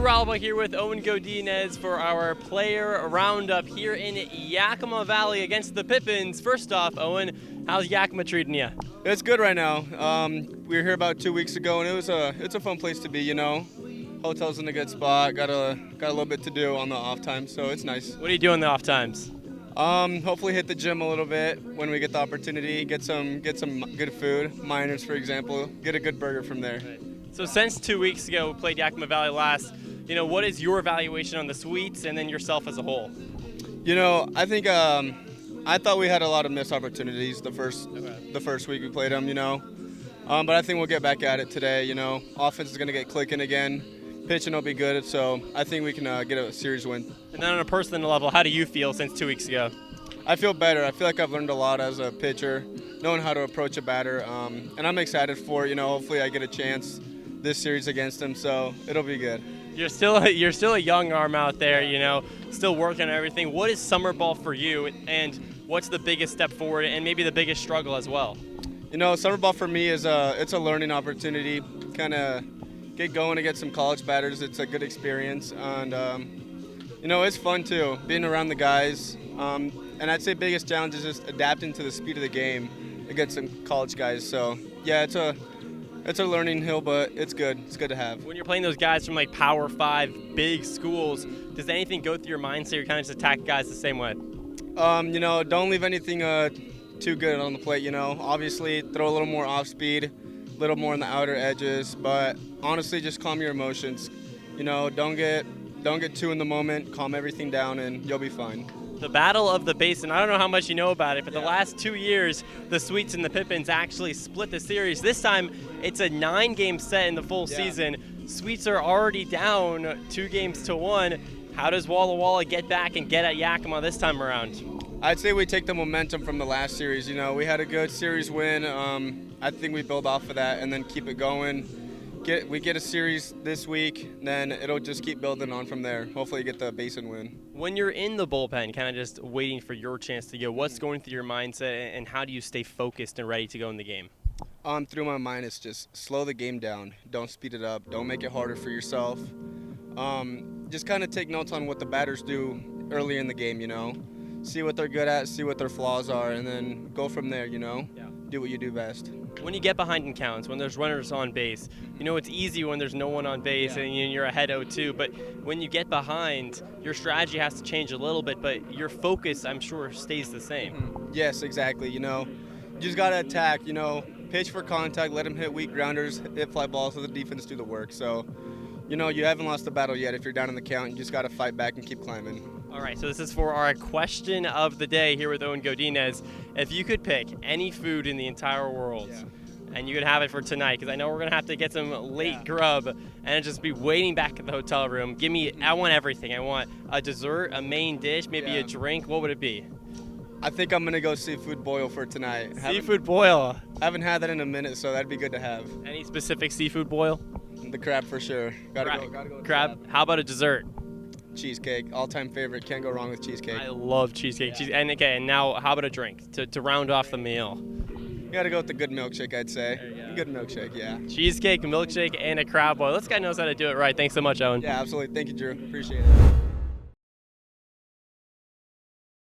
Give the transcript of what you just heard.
Drew Alba here with Owen Godinez for our player roundup here in Yakima Valley against the Pippins. First off, Owen, how's Yakima treating you? It's good right now. We were here about 2 weeks ago, and it's a fun place to be. You know, hotel's in a good spot. Got a little bit to do on the off time, so it's nice. What do you do in the off times? Hopefully hit the gym a little bit when we get the opportunity. Get some good food. Miners, for example. Get a good burger from there. Right. So since 2 weeks ago, we played Yakima Valley last. What is your evaluation on the Sweets and then yourself as a whole? I think I thought we had a lot of missed opportunities the first week we played them. But I think we'll get back at it today. Offense is going to get clicking again. Pitching will be good, so I think we can get a series win. And then on a personal level, how do you feel since 2 weeks ago? I feel better. I feel like I've learned a lot as a pitcher, knowing how to approach a batter, and I'm excited for hopefully I get a chance this series against him, so it'll be good. You're still a young arm out there, still working on everything. What is summer ball for you, and what's the biggest step forward and maybe the biggest struggle as well? Summer ball for me is it's a learning opportunity, kind of get going to get some college batters. It's a good experience, and it's fun too, being around the guys. And I'd say biggest challenge is just adapting to the speed of the game against some college guys. So yeah, it's a learning hill, but it's good. It's good to have. When you're playing those guys from like Power 5 big schools, does anything go through your mind so you kind of just attack guys the same way? Don't leave anything too good on the plate. Obviously throw a little more off speed, a little more on the outer edges, but honestly just calm your emotions. Don't get too in the moment. Calm everything down, and you'll be fine. The Battle of the Basin, I don't know how much you know about it, but the last 2 years, the Sweets and the Pippins actually split the series. This time, it's a 9-game set in the full season. Sweets are already down 2-1. How does Walla Walla get back and get at Yakima this time around? I'd say we take the momentum from the last series. We had a good series win. I think we build off of that and then keep it going. We get a series this week, then it'll just keep building on from there. Hopefully get the Basin win. When you're in the bullpen, kind of just waiting for your chance to go, what's going through your mindset, and how do you stay focused and ready to go in the game? Through my mind, it's just slow the game down. Don't speed it up. Don't make it harder for yourself. Just kind of take notes on what the batters do early in the game, See what they're good at, see what their flaws are, and then go from there, Do what you do best. When you get behind in counts, when there's runners on base, it's easy when there's no one on base and you're ahead 0-2, but when you get behind, your strategy has to change a little bit, but your focus, I'm sure, stays the same. Yes, exactly. You just got to attack, pitch for contact, let them hit weak grounders, hit fly balls, so the defense do the work. So, you haven't lost the battle yet. If you're down in the count, you just got to fight back and keep climbing. All right, so this is for our question of the day here with Owen Godinez. If you could pick any food in the entire world, and you could have it for tonight, because I know we're going to have to get some late grub and just be waiting back at the hotel room. I want everything. I want a dessert, a main dish, maybe a drink. What would it be? I think I'm going to go seafood boil for tonight. Seafood boil? I haven't had that in a minute, so that'd be good to have. Any specific seafood boil? The crab for sure. Gotta go crab. How about a dessert? Cheesecake, all-time favorite. Can't go wrong with cheesecake. I love cheesecake. And now how about a drink to round off the meal? You gotta go with the good milkshake, I'd say. Good milkshake, yeah. Cheesecake, milkshake, and a crab boil. This guy knows how to do it right. Thanks so much, Owen. Yeah, absolutely. Thank you, Drew. Appreciate it.